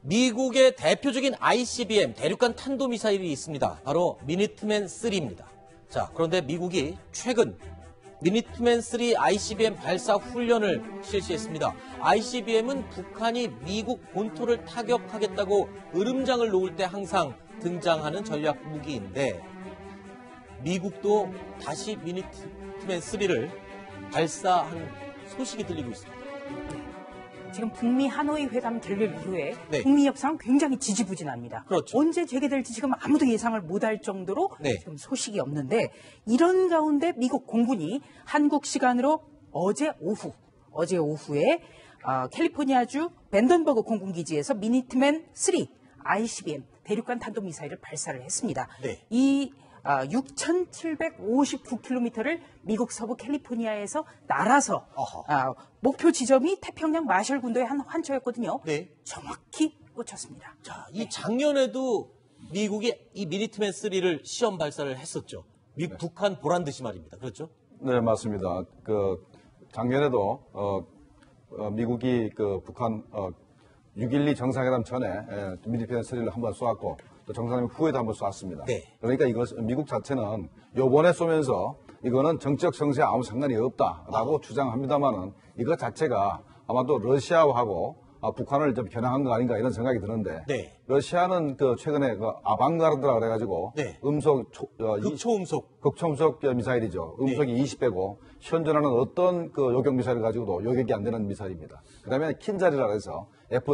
미국의 대표적인 ICBM 대륙간 탄도미사일이 있습니다. 바로 미니트맨 3입니다. 자, 그런데 미국이 최근 미니트맨 3 ICBM 발사 훈련을 실시했습니다. ICBM은 북한이 미국 본토를 타격하겠다고 으름장을 놓을 때 항상 등장하는 전략 무기인데 미국도 다시 미니트맨 3를 발사한 소식이 들리고 있습니다. 지금 북미 하노이 회담 결렬 이후에 네. 북미 협상은 굉장히 지지부진합니다. 그렇죠. 언제 재개될지 지금 아무도 예상을 못할 정도로 네. 지금 소식이 없는데 이런 가운데 미국 공군이 한국 시간으로 어제 오후에 캘리포니아주 밴던버그 공군기지에서 미니트맨 3 ICBM 대륙간 탄도미사일을 발사를 했습니다. 네. 이 6,759km를 미국 서부 캘리포니아에서 날아서 목표 지점이 태평양 마셜 군도의 한 환초였거든요. 네. 정확히 꽂혔습니다. 자, 이 작년에도 미국이 이 미니트맨 3를 시험 발사를 했었죠. 북한 보란 듯이 말입니다. 그렇죠? 네, 맞습니다. 작년에도 미국이 북한 6.12 정상회담 전에 미니트맨 3를 한번 쏘았고 또 정상회담 후에도 한번 쏘았습니다. 네. 그러니까 미국 자체는 요번에 쏘면서 이거는 정치적 성세에 아무 상관이 없다라고 주장합니다만은 이것 자체가 아마도 러시아하고 북한을 좀 겨냥한 거 아닌가 이런 생각이 드는데 네. 러시아는 최근에 아방가르드라 그래가지고 네. 극초음속 미사일이죠. 음속이 20배고 현존하는 어떤 요격 미사일을 가지고도 요격이 안 되는 미사일입니다. 그다음에 킨자리라 해서 미그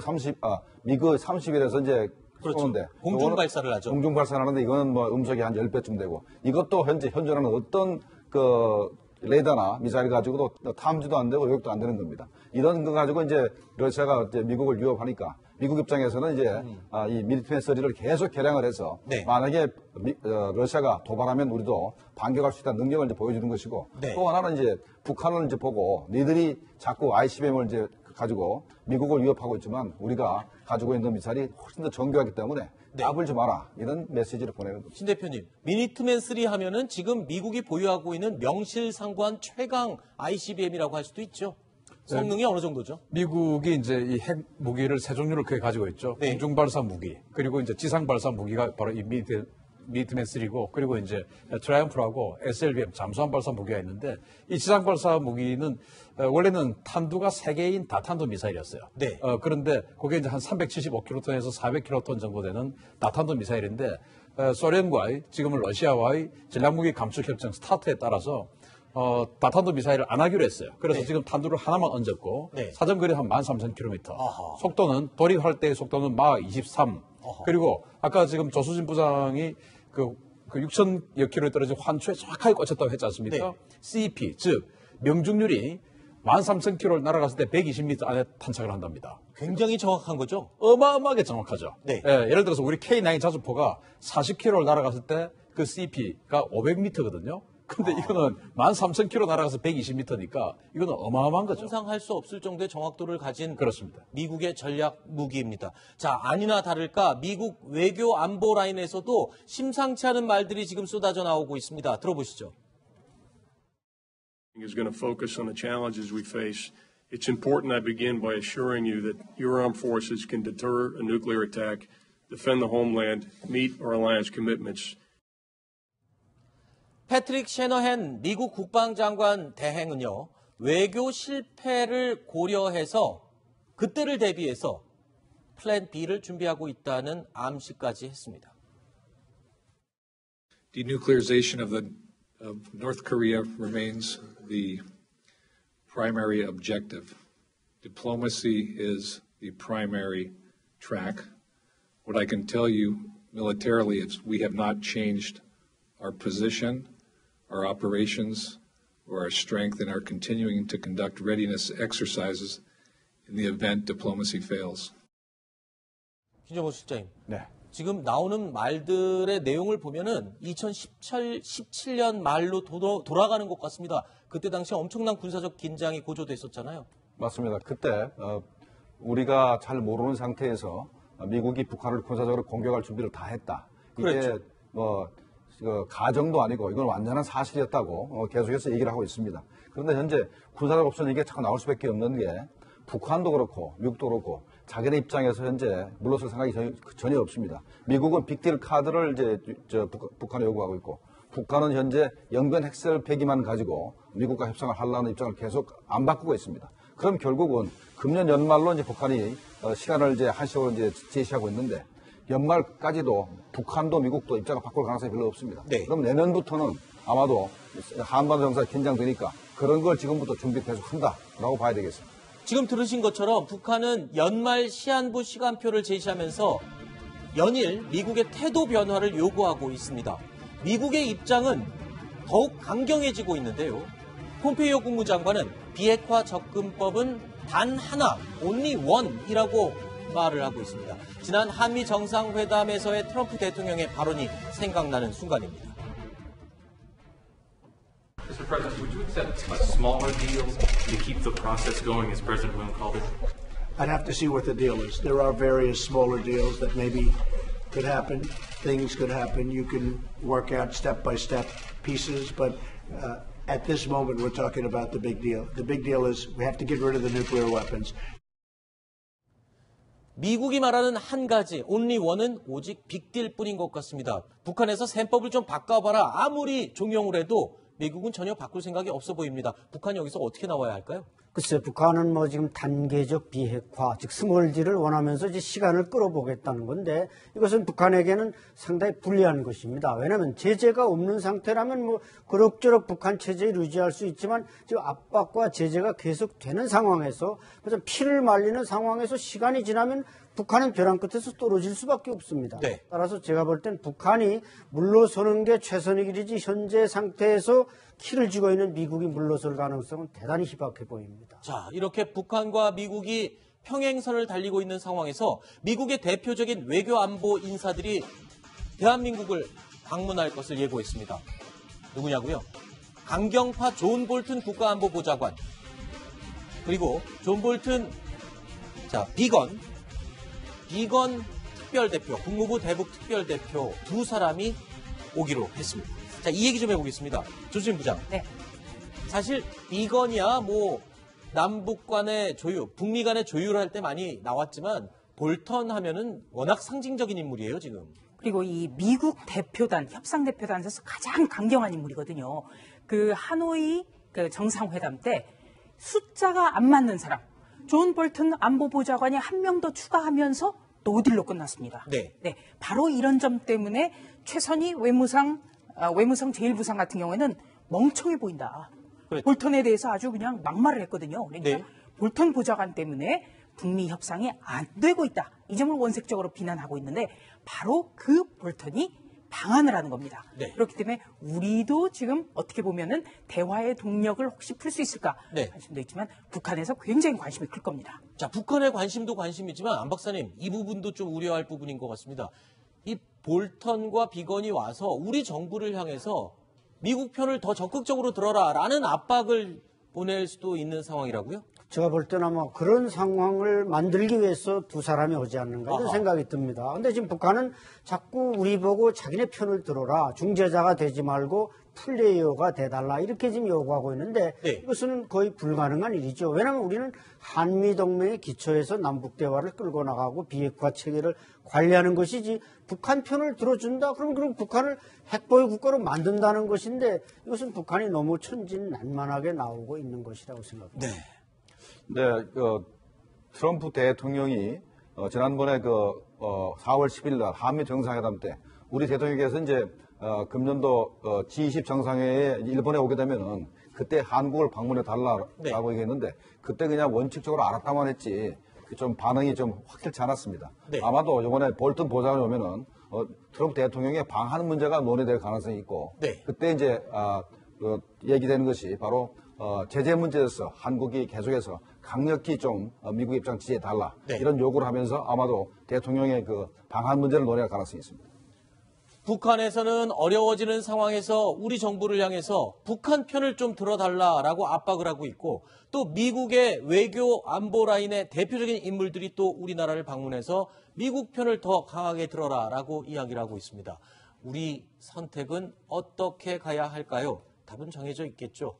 30일에서 이제 그렇죠. 쏘는데 공중 발사를 하죠. 공중 발사를 하는데 이거는 음속이 한 10배쯤 되고 이것도 현재 현존하는 어떤 레이더나 미사일 가지고도 탐지도 안 되고 요격도 안 되는 겁니다. 이런 거 가지고 이제 러시아가 이제 미국을 위협하니까 미국 입장에서는 이제 이 미니트맨 3를 계속 개량을 해서 네. 만약에 러시아가 도발하면 우리도 반격할 수 있다는 능력을 이제 보여주는 것이고 네. 또 하나는 이제 북한을 이제 보고 니들이 자꾸 ICBM을 이제 가지고 미국을 위협하고 있지만 우리가 가지고 있는 미사일이 훨씬 더 정교하기 때문에 까불지 마라 이런 메시지를 보내는 겁니다. 신 대표님, 미니트맨 3 하면은 지금 미국이 보유하고 있는 명실상부한 최강 ICBM이라고 할 수도 있죠. 성능이 어느 정도죠? 미국이 이제 이 핵 무기를 세 종류를 크게 가지고 있죠. 네. 공중 발사 무기, 그리고 이제 지상 발사 무기가 바로 이 미니트맨 3고, 그리고 이제 트라이엄프라고 SLBM 잠수함 발사 무기가 있는데 이 지상 발사 무기는 원래는 탄두가 3개인 다탄도 미사일이었어요. 네. 그런데 그게 이제 한 375킬로톤에서 400킬로톤 정도 되는 다탄도 미사일인데 소련과의 지금은 러시아와의 전략무기 감축 협정 스타트에 따라서 다탄도 미사일을 안 하기로 했어요. 그래서 네. 지금 탄두를 하나만 얹었고 네. 사정거리 한 13,000km. 아하. 속도는 돌입할 때의 속도는 막 23. 어허. 그리고 아까 지금 조수진 부장이 그 6,000여 킬로에 떨어진 환초에 정확하게 꽂혔다고 했지 않습니까? 네. CP, 즉 명중률이 13,000km를 날아갔을 때 120m 안에 탄착을 한답니다. 굉장히 정확한 거죠? 어마어마하게 정확하죠. 네. 예를 들어서 우리 K9 자주포가 40km를 날아갔을 때 그 CP가 500m거든요. 근데 이거는 13,000km 날아가서 120m니까 이거는 어마어마한 거죠. 상상할 수 없을 정도의 정확도를 가진 그렇습니다. 미국의 전략 무기입니다. 자, 아니나 다를까 미국 외교 안보 라인에서도 심상치 않은 말들이 지금 쏟아져 나오고 있습니다. 들어보시죠. Is going to focus on the challenges we face. It's important I begin by assuring you that your armed forces can deter a nuclear attack, defend the homeland, meet our alliance commitments. 패트릭 셰너헨 미국 국방장관 대행은요, 외교 실패를 고려해서 그때를 대비해서 플랜 B를 준비하고 있다는 암시까지 했습니다. Denuclearization of North Korea remains the primary objective. Diplomacy is the primary track. What I can tell you militarily is we have not changed our position, our operations, or our strength, and are continuing to conduct readiness exercises in the event diplomacy fails. 김정호 실장님. 네. 지금 나오는 말들의 내용을 보면은 2017년 말로 돌아가는 것 같습니다. 그때 당시 엄청난 군사적 긴장이 고조됐었잖아요. 맞습니다. 그때 우리가 잘 모르는 상태에서 미국이 북한을 군사적으로 공격할 준비를 다 했다. 이게 그렇죠. 가정도 아니고 이건 완전한 사실이었다고 계속해서 얘기를 하고 있습니다. 그런데 현재 군사적 옵션 이게 자꾸 나올 수밖에 없는 게 북한도 그렇고 미국도 그렇고 자기네 입장에서 현재 물러설 생각이 전혀 없습니다. 미국은 빅딜 카드를 이제 북한에 요구하고 있고 북한은 현재 영변 핵설 폐기만 가지고 미국과 협상을 하려는 입장을 계속 안 바꾸고 있습니다. 그럼 결국은 금년 연말로 이제 북한이 시간을 이제 한시적으로 이제 제시하고 있는데 연말까지도 북한도 미국도 입장을 바꿀 가능성이 별로 없습니다. 네. 그럼 내년부터는 아마도 한반도 정세가 긴장되니까 그런 걸 지금부터 준비 계속 한다라고 봐야 되겠습니다. 지금 들으신 것처럼 북한은 연말 시한부 시간표를 제시하면서 연일 미국의 태도 변화를 요구하고 있습니다. 미국의 입장은 더욱 강경해지고 있는데요. 폼페이오 국무장관은 비핵화 접근법은 단 하나, only one이라고 말을 하고 있습니다. 지난 한미 정상회담에서의 트럼프 대통령의 발언이 생각나는 순간입니다. Mr. President, would you accept a smaller deal to keep the process going, as President Moon called it? I'd have to see what the deal is. There are various smaller deals that maybe could happen. Things could happen. You can work out step-by-step pieces, but at this moment, we're talking about the big deal. The big deal is we have to get rid of the nuclear weapons. 미국이 말하는 한 가지, only one은 오직 빅딜뿐인 것 같습니다. 북한에서 셈법을 좀 바꿔봐라. 아무리 종용을 해도 미국은 전혀 바꿀 생각이 없어 보입니다. 북한이 여기서 어떻게 나와야 할까요? 글쎄요, 북한은 뭐 지금 단계적 비핵화, 즉 스몰지를 원하면서 이제 시간을 끌어보겠다는 건데 이것은 북한에게는 상당히 불리한 것입니다. 왜냐하면 제재가 없는 상태라면 뭐 그럭저럭 북한 체제를 유지할 수 있지만 지금 압박과 제재가 계속되는 상황에서 피를 말리는 상황에서 시간이 지나면 북한은 벼랑 끝에서 떨어질 수밖에 없습니다. 네. 따라서 제가 볼 땐 북한이 물러서는 게 최선의 길이지 현재 상태에서 키를 쥐고 있는 미국이 물러설 가능성은 대단히 희박해 보입니다. 자, 이렇게 북한과 미국이 평행선을 달리고 있는 상황에서 미국의 대표적인 외교 안보 인사들이 대한민국을 방문할 것을 예고했습니다. 누구냐고요? 강경파 존 볼튼 국가안보보좌관, 그리고 존 볼튼 비건 특별대표, 국무부 대북 특별대표 두 사람이 오기로 했습니다. 자, 이 얘기 좀 해보겠습니다. 조수진 부장. 네. 사실 비건이야 뭐 남북 간의 조율, 북미 간의 조율을 할 때 많이 나왔지만 볼턴 하면은 워낙 상징적인 인물이에요, 지금. 그리고 이 미국 대표단, 협상대표단에서 가장 강경한 인물이거든요. 그 하노이 그 정상회담 때 숫자가 안 맞는 사람, 존 볼튼 안보보좌관이 한 명 더 추가하면서 노딜로 끝났습니다. 네. 바로 이런 점 때문에 최선희 외무성 제1부상 같은 경우에는 멍청해 보인다. 그렇죠. 볼턴에 대해서 아주 그냥 막말을 했거든요. 그러니까 네. 볼턴 보좌관 때문에 북미 협상이 안 되고 있다. 이 점을 원색적으로 비난하고 있는데 바로 그 볼턴이 방한을 하는 겁니다. 네. 그렇기 때문에 우리도 지금 어떻게 보면은 대화의 동력을 혹시 풀 수 있을까 네. 관심도 있지만 북한에서 굉장히 관심이 클 겁니다. 자, 북한의 관심도 관심이지만 안 박사님, 이 부분도 좀 우려할 부분인 것 같습니다. 이 볼턴과 비건이 와서 우리 정부를 향해서 미국 편을 더 적극적으로 들어라라는 압박을 보낼 수도 있는 상황이라고요? 제가 볼 때는 아마 그런 상황을 만들기 위해서 두 사람이 오지 않는가 이런 생각이 듭니다. 근데 지금 북한은 자꾸 우리 보고 자기네 편을 들어라, 중재자가 되지 말고 플레이어가 돼달라 이렇게 지금 요구하고 있는데 네. 이것은 거의 불가능한 일이죠. 왜냐하면 우리는 한미동맹의 기초에서 남북대화를 끌고 나가고 비핵화 체계를 관리하는 것이지 북한 편을 들어준다? 그럼 북한을 핵보유 국가로 만든다는 것인데 이것은 북한이 너무 천진난만하게 나오고 있는 것이라고 생각합니다. 네. 네, 트럼프 대통령이 지난번에 4월 10일 날 한미 정상회담 때 우리 대통령께서 이제 금년도 G20 정상회의에 일본에 오게 되면은 그때 한국을 방문해 달라고 네. 얘기했는데 그때 그냥 원칙적으로 알았다만 했지 좀 반응이 좀 확실치 않았습니다. 네. 아마도 아마도 이번에 볼턴 보좌관이 오면은 트럼프 대통령의 방한 문제가 논의될 가능성이 있고 네. 그때 이제 얘기되는 것이 바로 제재 문제에서 한국이 계속해서 강력히 좀 미국 입장 지지해 달라 네. 이런 요구를 하면서 아마도 대통령의 그 방한 문제를 논의할 가능성이 있습니다. 북한에서는 어려워지는 상황에서 우리 정부를 향해서 북한 편을 좀 들어달라라고 압박을 하고 있고 또 미국의 외교 안보 라인의 대표적인 인물들이 또 우리나라를 방문해서 미국 편을 더 강하게 들어라라고 이야기를 하고 있습니다. 우리 선택은 어떻게 가야 할까요? 답은 정해져 있겠죠.